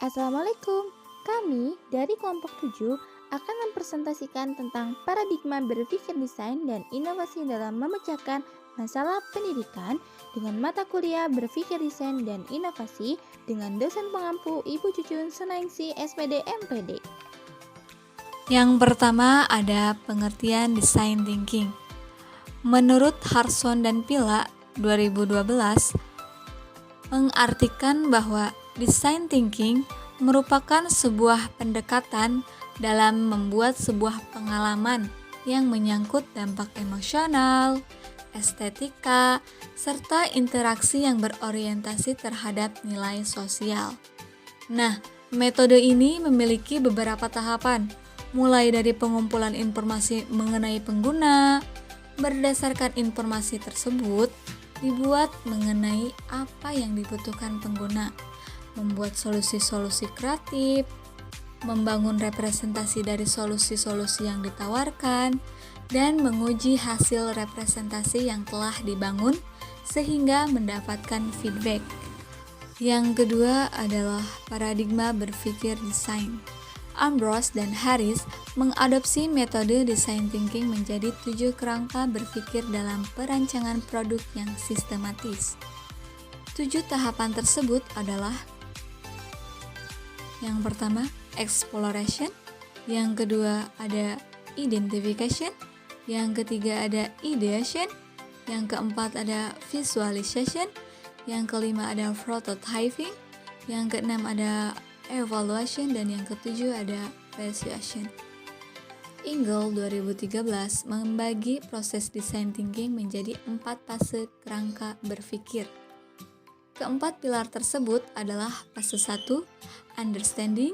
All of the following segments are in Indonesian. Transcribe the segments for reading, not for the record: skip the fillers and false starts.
Assalamualaikum. Kami dari kelompok 7 akan mempresentasikan tentang paradigma berpikir desain dan inovasi dalam memecahkan masalah pendidikan dengan mata kuliah berpikir desain dan inovasi dengan dosen pengampu Ibu Cucun Sunaingsi SPD MPD. Yang pertama ada pengertian design thinking. Menurut Harson dan Pila 2012, mengartikan bahwa design thinking merupakan sebuah pendekatan dalam membuat sebuah pengalaman yang menyangkut dampak emosional, estetika, serta interaksi yang berorientasi terhadap nilai sosial. Nah, metode ini memiliki beberapa tahapan, mulai dari pengumpulan informasi mengenai pengguna. Berdasarkan informasi tersebut, dibuat mengenai apa yang dibutuhkan pengguna, membuat solusi-solusi kreatif, membangun representasi dari solusi-solusi yang ditawarkan, dan menguji hasil representasi yang telah dibangun sehingga mendapatkan feedback. Yang kedua adalah paradigma berpikir desain. Ambrose dan Harris mengadopsi metode design thinking menjadi 7 kerangka berpikir dalam perancangan produk yang sistematis. 7 tahapan tersebut adalah: yang pertama, exploration. Yang kedua ada identification. Yang ketiga ada ideation. Yang keempat ada visualization. Yang kelima ada prototyping. Yang keenam ada evaluation. Dan yang ketujuh ada persuasion. Ingle 2013 membagi proses design thinking menjadi 4 fase kerangka berpikir. Keempat pilar tersebut adalah fase 1, understanding,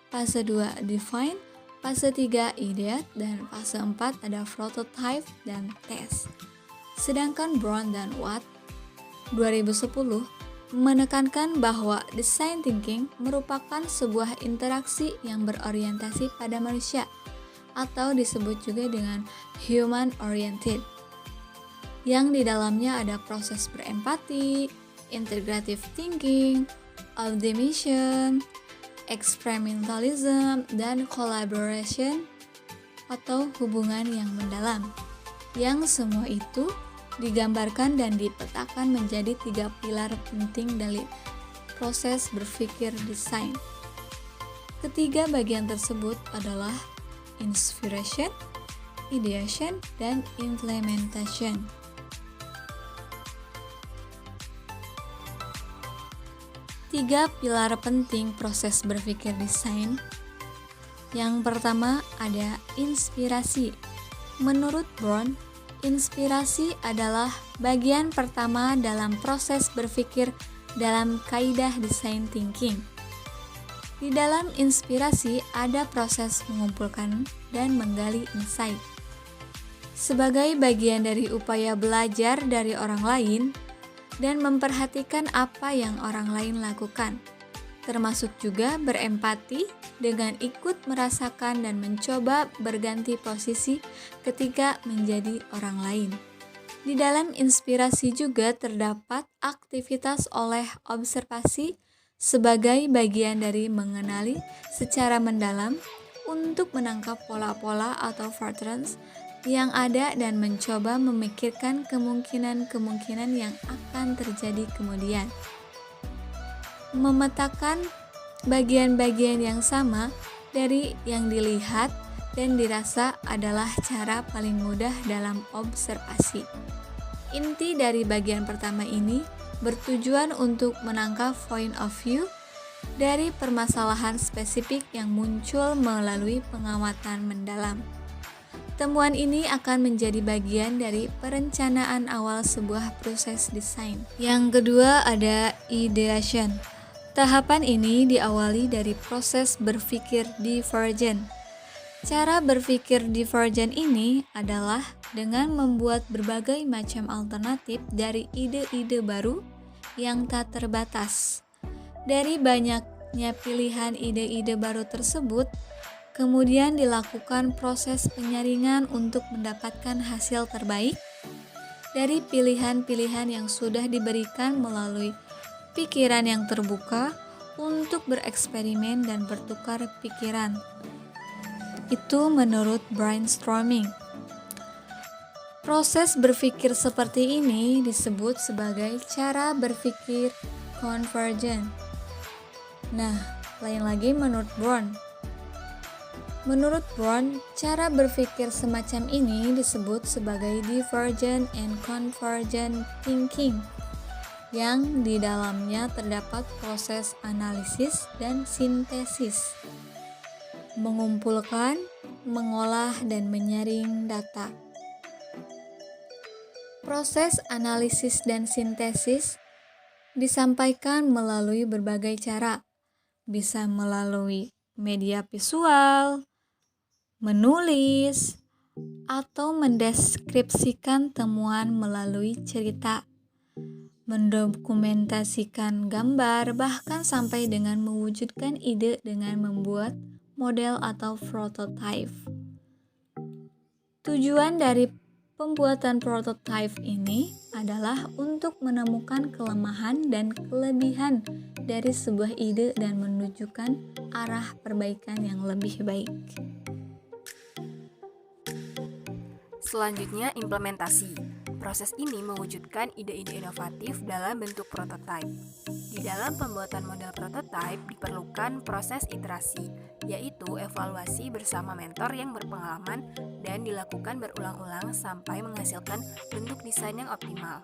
fase 2, define, fase 3, ideate, dan fase 4 ada prototype dan test. Sedangkan Brown dan Watt 2010 menekankan bahwa design thinking merupakan sebuah interaksi yang berorientasi pada manusia, atau disebut juga dengan human oriented, yang di dalamnya ada proses berempati, integrative thinking, optimization, experimentalism, dan collaboration atau hubungan yang mendalam. Yang semua itu digambarkan dan dipetakan menjadi 3 pilar penting dari proses berpikir desain. Ketiga bagian tersebut adalah inspiration, ideation, dan implementation. Tiga pilar penting proses berpikir desain. Yang pertama ada inspirasi. Menurut Brown, inspirasi adalah bagian pertama dalam proses berpikir dalam kaidah design thinking. Di dalam inspirasi ada proses mengumpulkan dan menggali insight. Sebagai bagian dari upaya belajar dari orang lain dan memperhatikan apa yang orang lain lakukan, termasuk juga berempati dengan ikut merasakan dan mencoba berganti posisi ketika menjadi orang lain. Di dalam inspirasi juga terdapat aktivitas oleh observasi sebagai bagian dari mengenali secara mendalam untuk menangkap pola-pola atau patterns yang ada dan mencoba memikirkan kemungkinan-kemungkinan yang akan terjadi kemudian. Memetakan bagian-bagian yang sama dari yang dilihat dan dirasa adalah cara paling mudah dalam observasi. Inti dari bagian pertama ini bertujuan untuk menangkap point of view dari permasalahan spesifik yang muncul melalui pengamatan mendalam. Temuan ini akan menjadi bagian dari perencanaan awal sebuah proses desain. Yang kedua ada ideation. Tahapan ini diawali dari proses berpikir divergent. Cara berpikir divergent ini adalah dengan membuat berbagai macam alternatif dari ide-ide baru yang tak terbatas. Dari banyaknya pilihan ide-ide baru tersebut, kemudian dilakukan proses penyaringan untuk mendapatkan hasil terbaik dari pilihan-pilihan yang sudah diberikan melalui pikiran yang terbuka, untuk bereksperimen dan bertukar pikiran. Itu menurut brainstorming. Proses berpikir seperti ini disebut sebagai cara berpikir konvergen. Nah, lain lagi menurut Brown. Menurut Brown, cara berpikir semacam ini disebut sebagai divergent and convergent thinking, yang di dalamnya terdapat proses analisis dan sintesis, mengumpulkan, mengolah, dan menyaring data. Proses analisis dan sintesis disampaikan melalui berbagai cara, bisa melalui media visual, menulis, atau mendeskripsikan temuan melalui cerita, mendokumentasikan gambar, bahkan sampai dengan mewujudkan ide dengan membuat model atau prototipe. Tujuan dari pembuatan prototipe ini adalah untuk menemukan kelemahan dan kelebihan dari sebuah ide dan menunjukkan arah perbaikan yang lebih baik. Selanjutnya, implementasi. Proses ini mewujudkan ide-ide inovatif dalam bentuk prototipe. Di dalam pembuatan model prototipe diperlukan proses iterasi, yaitu evaluasi bersama mentor yang berpengalaman dan dilakukan berulang-ulang sampai menghasilkan bentuk desain yang optimal.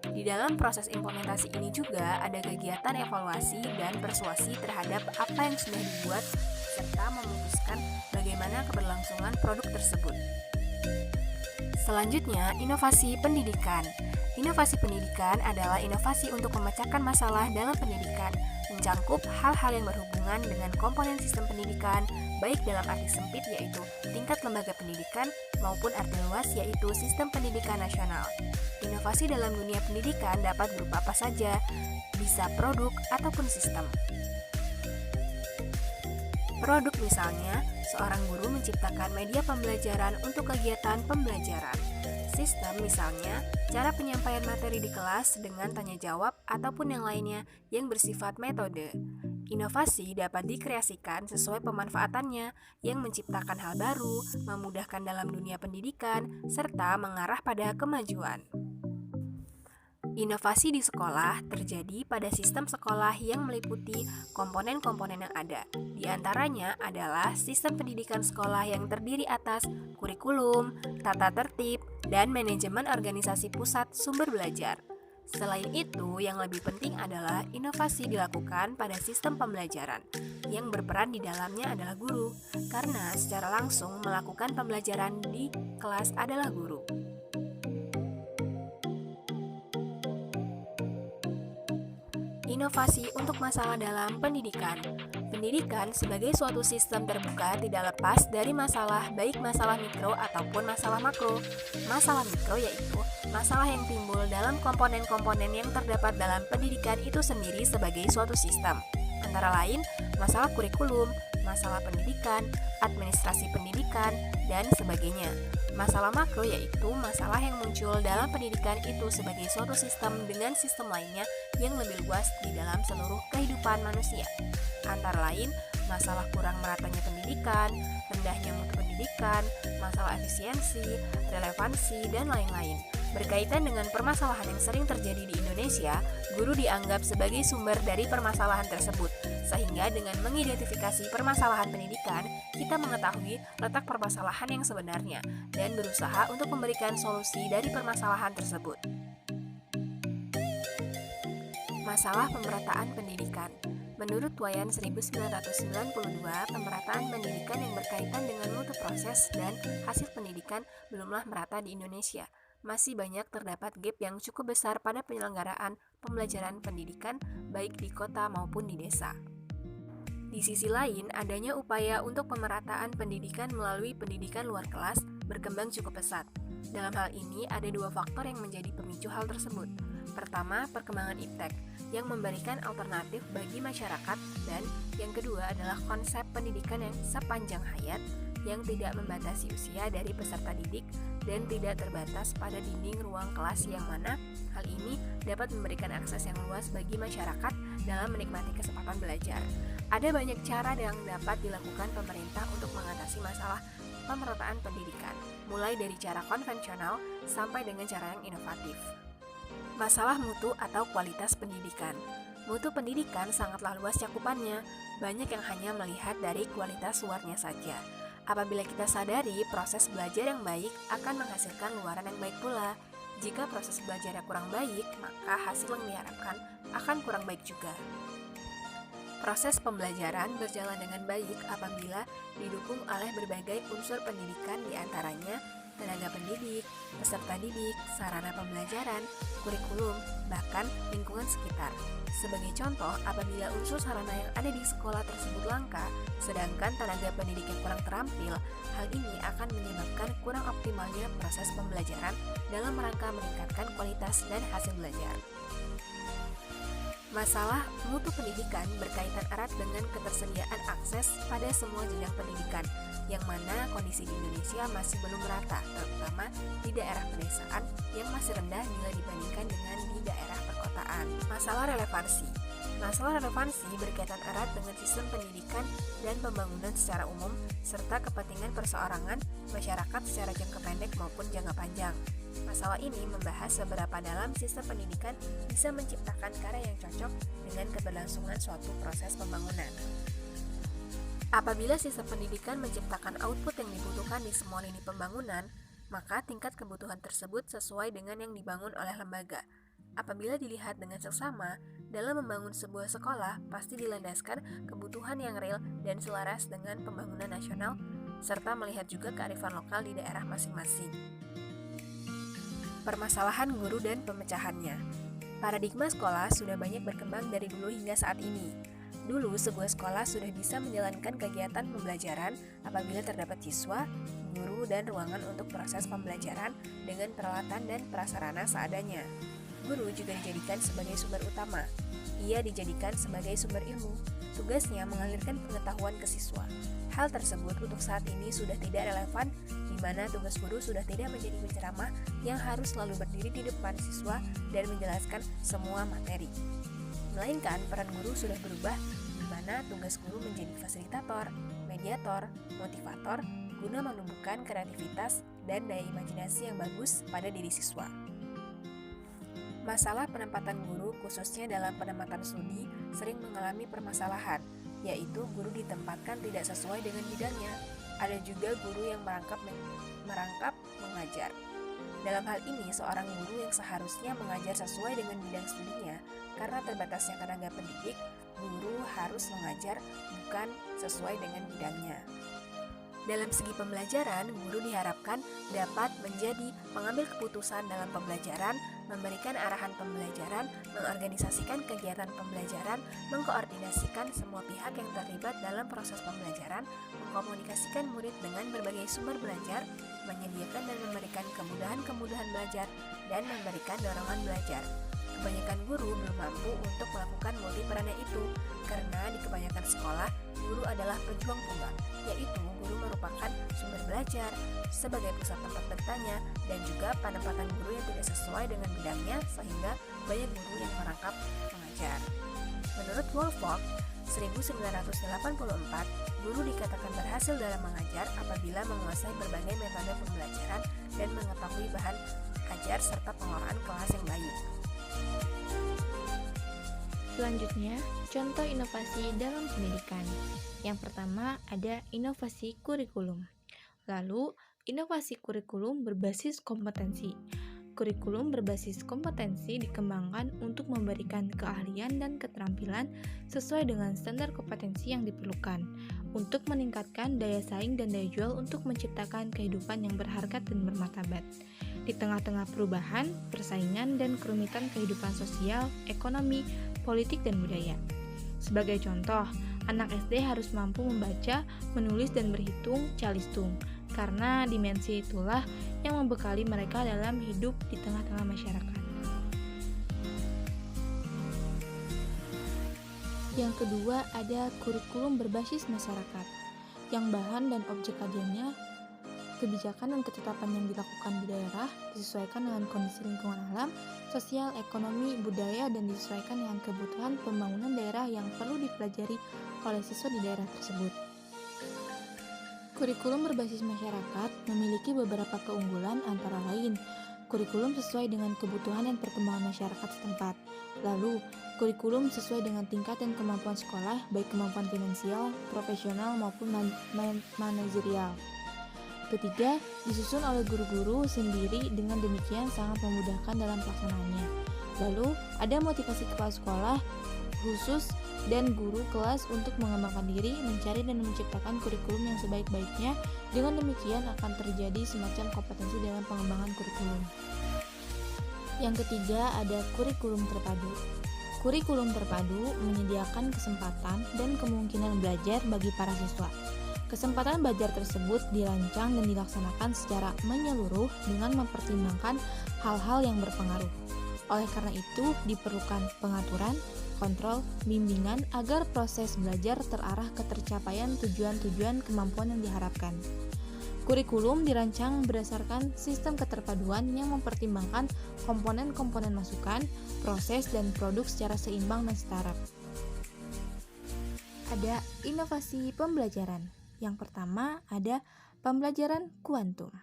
Di dalam proses implementasi ini juga ada kegiatan evaluasi dan persuasi terhadap apa yang sudah dibuat serta memutuskan bagaimana keberlangsungan produk tersebut. Selanjutnya, inovasi pendidikan. Inovasi pendidikan adalah inovasi untuk memecahkan masalah dalam pendidikan, mencangkup hal-hal yang berhubungan dengan komponen sistem pendidikan, baik dalam arti sempit yaitu tingkat lembaga pendidikan maupun arti luas yaitu sistem pendidikan nasional. Inovasi dalam dunia pendidikan dapat berupa apa saja, bisa produk ataupun sistem. Produk misalnya, seorang guru menciptakan media pembelajaran untuk kegiatan pembelajaran. Sistem misalnya, cara penyampaian materi di kelas dengan tanya jawab ataupun yang lainnya yang bersifat metode. Inovasi dapat dikreasikan sesuai pemanfaatannya yang menciptakan hal baru, memudahkan dalam dunia pendidikan, serta mengarah pada kemajuan. Inovasi di sekolah terjadi pada sistem sekolah yang meliputi komponen-komponen yang ada. Di antaranya adalah sistem pendidikan sekolah yang terdiri atas kurikulum, tata tertib, dan manajemen organisasi pusat sumber belajar. Selain itu, yang lebih penting adalah inovasi dilakukan pada sistem pembelajaran. Yang berperan di dalamnya adalah guru, karena secara langsung melakukan pembelajaran di kelas adalah guru. Inovasi untuk masalah dalam pendidikan. Pendidikan sebagai suatu sistem terbuka tidak lepas dari masalah, baik masalah mikro ataupun masalah makro. Masalah mikro yaitu masalah yang timbul dalam komponen-komponen yang terdapat dalam pendidikan itu sendiri sebagai suatu sistem. Antara lain, masalah kurikulum, masalah pendidikan, administrasi pendidikan, dan sebagainya. Masalah makro yaitu masalah yang muncul dalam pendidikan itu sebagai suatu sistem dengan sistem lainnya yang lebih luas di dalam seluruh kehidupan manusia. Antara lain, masalah kurang meratanya pendidikan, rendahnya mutu pendidikan, masalah efisiensi, relevansi, dan lain-lain. Berkaitan dengan permasalahan yang sering terjadi di Indonesia, guru dianggap sebagai sumber dari permasalahan tersebut. Sehingga dengan mengidentifikasi permasalahan pendidikan, kita mengetahui letak permasalahan yang sebenarnya dan berusaha untuk memberikan solusi dari permasalahan tersebut. Masalah pemerataan pendidikan. Menurut Wayan 1992, pemerataan pendidikan yang berkaitan dengan mutu proses dan hasil pendidikan belumlah merata di Indonesia. Masih banyak terdapat gap yang cukup besar pada penyelenggaraan pembelajaran pendidikan baik di kota maupun di desa. Di sisi lain, adanya upaya untuk pemerataan pendidikan melalui pendidikan luar kelas berkembang cukup pesat. Dalam hal ini, ada dua faktor yang menjadi pemicu hal tersebut. Pertama, perkembangan iptek yang memberikan alternatif bagi masyarakat, dan yang kedua adalah konsep pendidikan yang sepanjang hayat yang tidak membatasi usia dari peserta didik dan tidak terbatas pada dinding ruang kelas, yang mana hal ini dapat memberikan akses yang luas bagi masyarakat dalam menikmati kesempatan belajar. Ada banyak cara yang dapat dilakukan pemerintah untuk mengatasi masalah pemerataan pendidikan, mulai dari cara konvensional sampai dengan cara yang inovatif. Masalah mutu atau kualitas pendidikan. Mutu pendidikan sangatlah luas cakupannya, banyak yang hanya melihat dari kualitas luarnya saja. Apabila kita sadari, proses belajar yang baik akan menghasilkan luaran yang baik pula. Jika proses belajarnya kurang baik, maka hasil yang diharapkan akan kurang baik juga. Proses pembelajaran berjalan dengan baik apabila didukung oleh berbagai unsur pendidikan, diantaranya tenaga pendidik, peserta didik, sarana pembelajaran, kurikulum, bahkan lingkungan sekitar. Sebagai contoh, apabila unsur sarana yang ada di sekolah tersebut langka, sedangkan tenaga pendidik yang kurang terampil, hal ini akan menyebabkan kurang optimalnya proses pembelajaran dalam rangka meningkatkan kualitas dan hasil belajar. Masalah mutu pendidikan berkaitan erat dengan ketersediaan akses pada semua jenjang pendidikan, yang mana kondisi di Indonesia masih belum merata, terutama di daerah pedesaan yang masih rendah bila dibandingkan dengan di daerah perkotaan. Masalah relevansi. Masalah relevansi berkaitan erat dengan sistem pendidikan dan pembangunan secara umum, serta kepentingan perseorangan masyarakat secara jangka pendek maupun jangka panjang. Masalah ini membahas seberapa dalam sistem pendidikan bisa menciptakan karya yang cocok dengan keberlangsungan suatu proses pembangunan. Apabila sistem pendidikan menciptakan output yang dibutuhkan di semua lini pembangunan, maka tingkat kebutuhan tersebut sesuai dengan yang dibangun oleh lembaga. Apabila dilihat dengan seksama, dalam membangun sebuah sekolah pasti dilandaskan kebutuhan yang real dan selaras dengan pembangunan nasional, serta melihat juga kearifan lokal di daerah masing-masing. Permasalahan guru dan pemecahannya. Paradigma sekolah sudah banyak berkembang dari dulu hingga saat ini. Dulu, sebuah sekolah sudah bisa menjalankan kegiatan pembelajaran apabila terdapat siswa, guru, dan ruangan untuk proses pembelajaran dengan peralatan dan prasarana seadanya. Guru juga dijadikan sebagai sumber utama. Ia dijadikan sebagai sumber ilmu. Tugasnya mengalirkan pengetahuan ke siswa. Hal tersebut untuk saat ini sudah tidak relevan, di mana tugas guru sudah tidak menjadi penceramah yang harus selalu berdiri di depan siswa dan menjelaskan semua materi. Melainkan peran guru sudah berubah, di mana tugas guru menjadi fasilitator, mediator, motivator, guna menumbuhkan kreativitas dan daya imajinasi yang bagus pada diri siswa. Masalah penempatan guru, khususnya dalam penempatan studi, sering mengalami permasalahan, yaitu guru ditempatkan tidak sesuai dengan bidangnya. Ada juga guru yang merangkap mengajar. Dalam hal ini, seorang guru yang seharusnya mengajar sesuai dengan bidang studinya, karena terbatasnya tenaga pendidik, guru harus mengajar bukan sesuai dengan bidangnya. Dalam segi pembelajaran, guru diharapkan dapat menjadi pengambil keputusan dalam pembelajaran, memberikan arahan pembelajaran, mengorganisasikan kegiatan pembelajaran, mengkoordinasikan semua pihak yang terlibat dalam proses pembelajaran, mengkomunikasikan murid dengan berbagai sumber belajar, menyediakan dan memberikan kemudahan-kemudahan belajar, dan memberikan dorongan belajar. Kebanyakan guru belum mampu untuk melakukan multiperannya itu, karena di kebanyakan sekolah, guru adalah pejuang tunggal, yaitu guru merupakan sumber belajar sebagai pusat tempat bertanya dan juga penempatan guru yang tidak sesuai dengan bidangnya, sehingga banyak guru yang merangkap mengajar. Menurut Woolfolk, 1984, guru dikatakan berhasil dalam mengajar apabila menguasai berbagai metode pembelajaran dan mengetahui bahan ajar serta pengelolaan kelas yang baik. Selanjutnya, contoh inovasi dalam pendidikan. Yang pertama ada inovasi kurikulum. Lalu, inovasi kurikulum berbasis kompetensi. Kurikulum berbasis kompetensi dikembangkan untuk memberikan keahlian dan keterampilan sesuai dengan standar kompetensi yang diperlukan untuk meningkatkan daya saing dan daya jual untuk menciptakan kehidupan yang berharkat dan bermartabat. Di tengah-tengah perubahan, persaingan, dan kerumitan kehidupan sosial, ekonomi, politik, dan budaya. Sebagai contoh, anak SD harus mampu membaca, menulis, dan berhitung calistung, karena dimensi itulah yang membekali mereka dalam hidup di tengah-tengah masyarakat. Yang kedua ada kurikulum berbasis masyarakat. yang bahan dan objek kajiannya, kebijakan dan ketetapan yang dilakukan di daerah disesuaikan dengan kondisi lingkungan alam, sosial, ekonomi, budaya, dan disesuaikan dengan kebutuhan pembangunan daerah yang perlu dipelajari oleh siswa di daerah tersebut. Kurikulum berbasis masyarakat memiliki beberapa keunggulan antara lain, kurikulum sesuai dengan kebutuhan dan perkembangan masyarakat setempat. Lalu, kurikulum sesuai dengan tingkat dan kemampuan sekolah, baik kemampuan finansial, profesional, maupun manajerial. Ketiga, disusun oleh guru-guru sendiri, dengan demikian sangat memudahkan dalam pelaksanaannya. Lalu, ada motivasi kepala sekolah khusus dan guru kelas untuk mengembangkan diri, mencari dan menciptakan kurikulum yang sebaik-baiknya. Dengan demikian akan terjadi semacam kompetensi dalam pengembangan kurikulum. Yang ketiga, ada kurikulum terpadu. Kurikulum terpadu menyediakan kesempatan dan kemungkinan belajar bagi para siswa. Kesempatan belajar tersebut dirancang dan dilaksanakan secara menyeluruh dengan mempertimbangkan hal-hal yang berpengaruh. Oleh karena itu, diperlukan pengaturan, kontrol, bimbingan agar proses belajar terarah ke tercapaian tujuan-tujuan kemampuan yang diharapkan. Kurikulum dirancang berdasarkan sistem keterpaduan yang mempertimbangkan komponen-komponen masukan, proses, dan produk secara seimbang dan setara. Ada inovasi pembelajaran. Yang pertama ada pembelajaran kuantum.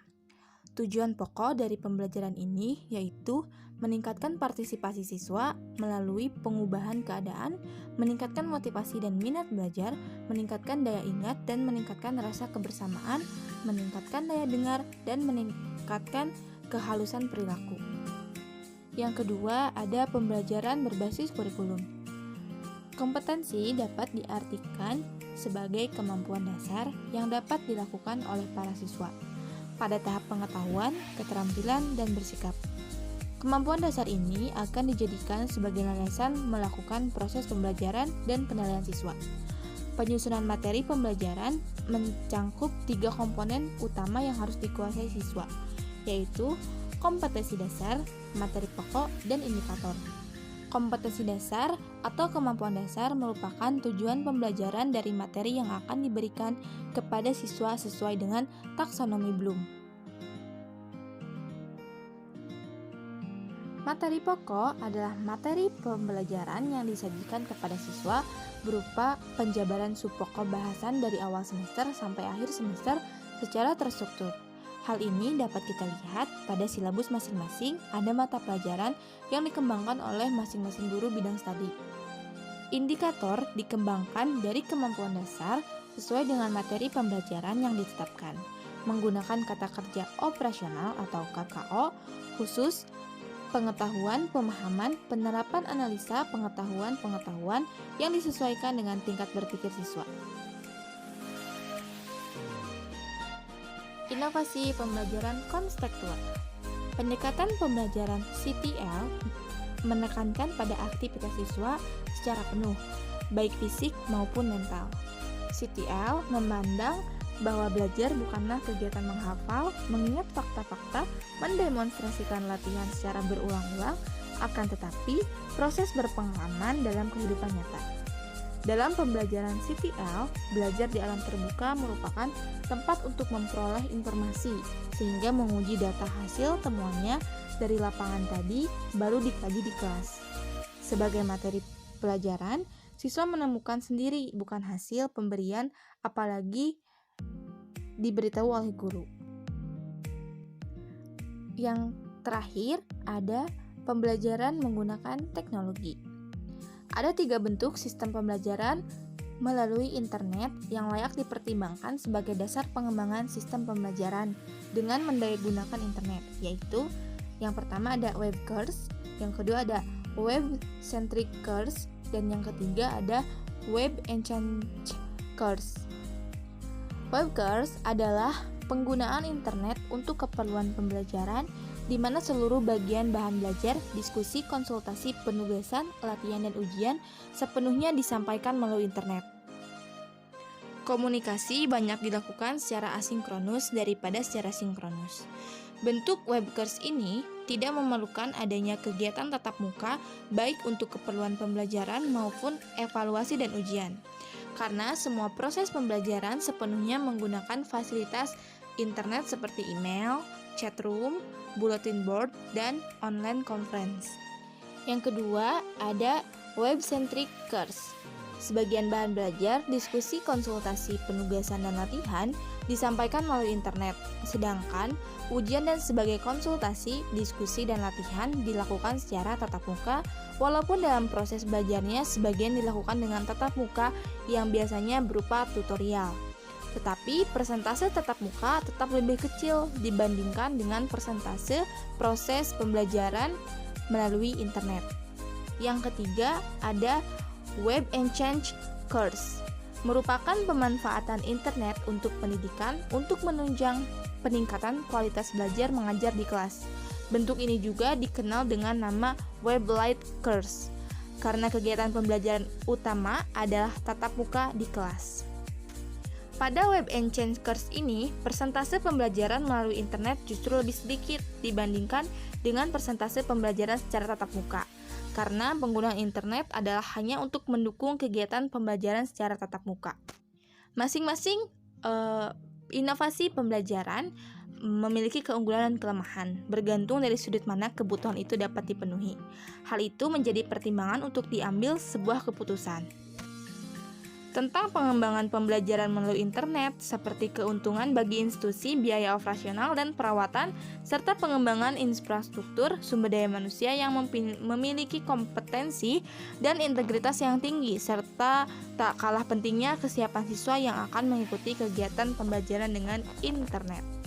Tujuan pokok dari pembelajaran ini yaitu meningkatkan partisipasi siswa melalui pengubahan keadaan, meningkatkan motivasi dan minat belajar, meningkatkan daya ingat dan meningkatkan rasa kebersamaan, meningkatkan daya dengar, dan meningkatkan kehalusan perilaku. Yang kedua ada pembelajaran berbasis kurikulum. Kompetensi dapat diartikan sebagai kemampuan dasar yang dapat dilakukan oleh para siswa pada tahap pengetahuan, keterampilan, dan bersikap. Kemampuan dasar ini akan dijadikan sebagai landasan melakukan proses pembelajaran dan penilaian siswa. Penyusunan materi pembelajaran mencangkup 3 komponen utama yang harus dikuasai siswa, yaitu kompetensi dasar, materi pokok, dan indikator. Kompetensi dasar atau kemampuan dasar merupakan tujuan pembelajaran dari materi yang akan diberikan kepada siswa sesuai dengan taksonomi Bloom. Materi pokok adalah materi pembelajaran yang disajikan kepada siswa berupa penjabaran subpokok bahasan dari awal semester sampai akhir semester secara terstruktur. Hal ini dapat kita lihat pada silabus masing-masing, ada mata pelajaran yang dikembangkan oleh masing-masing guru bidang studi. Indikator dikembangkan dari kemampuan dasar sesuai dengan materi pembelajaran yang ditetapkan, menggunakan kata kerja operasional atau KKO, khusus, pengetahuan, pemahaman, penerapan analisa, pengetahuan yang disesuaikan dengan tingkat berpikir siswa. Inovasi pembelajaran konstekstual. Pendekatan pembelajaran CTL menekankan pada aktivitas siswa secara penuh, baik fisik maupun mental. CTL memandang bahwa belajar bukanlah kegiatan menghafal, mengingat fakta-fakta, mendemonstrasikan latihan secara berulang-ulang, akan tetapi proses berpengalaman dalam kehidupan nyata. Dalam pembelajaran CTL, belajar di alam terbuka merupakan tempat untuk memperoleh informasi, sehingga menguji data hasil temuannya dari lapangan tadi, baru dikaji di kelas. Sebagai materi pelajaran, siswa menemukan sendiri, bukan hasil pemberian, apalagi diberitahu oleh guru. Yang terakhir, ada pembelajaran menggunakan teknologi. Ada 3 bentuk sistem pembelajaran melalui internet yang layak dipertimbangkan sebagai dasar pengembangan sistem pembelajaran dengan mendayagunakan internet, yaitu yang pertama ada web course, yang kedua ada web-centric course, dan yang ketiga ada web-enhanced course. Web course adalah penggunaan internet untuk keperluan pembelajaran di mana seluruh bagian bahan belajar, diskusi, konsultasi, penugasan, latihan, dan ujian sepenuhnya disampaikan melalui internet. Komunikasi banyak dilakukan secara asinkronus daripada secara sinkronus. Bentuk web course ini tidak memerlukan adanya kegiatan tatap muka baik untuk keperluan pembelajaran maupun evaluasi dan ujian. karena semua proses pembelajaran sepenuhnya menggunakan fasilitas internet seperti email, chat room, bulletin board, dan online conference. Yang kedua, ada web-centric course. Sebagian bahan belajar, diskusi, konsultasi, penugasan, dan latihan disampaikan melalui internet, sedangkan ujian dan sebagai konsultasi, diskusi, dan latihan dilakukan secara tatap muka, walaupun dalam proses belajarnya sebagian dilakukan dengan tatap muka yang biasanya berupa tutorial. Tetapi persentase tatap muka tetap lebih kecil dibandingkan dengan persentase proses pembelajaran melalui internet. Yang ketiga, ada Web Exchange Course, merupakan pemanfaatan internet untuk pendidikan untuk menunjang peningkatan kualitas belajar mengajar di kelas. Bentuk ini juga dikenal dengan nama Web Light Course, karena kegiatan pembelajaran utama adalah tatap muka di kelas. Pada Web Exchange Course ini, persentase pembelajaran melalui internet justru lebih sedikit dibandingkan dengan persentase pembelajaran secara tatap muka, karena penggunaan internet adalah hanya untuk mendukung kegiatan pembelajaran secara tatap muka. Masing-masing inovasi pembelajaran memiliki keunggulan dan kelemahan, bergantung dari sudut mana kebutuhan itu dapat dipenuhi. Hal itu menjadi pertimbangan untuk diambil sebuah keputusan. Tentang pengembangan pembelajaran melalui internet, seperti keuntungan bagi institusi, biaya operasional dan perawatan, serta pengembangan infrastruktur sumber daya manusia yang memiliki kompetensi dan integritas yang tinggi, serta tak kalah pentingnya kesiapan siswa yang akan mengikuti kegiatan pembelajaran dengan internet.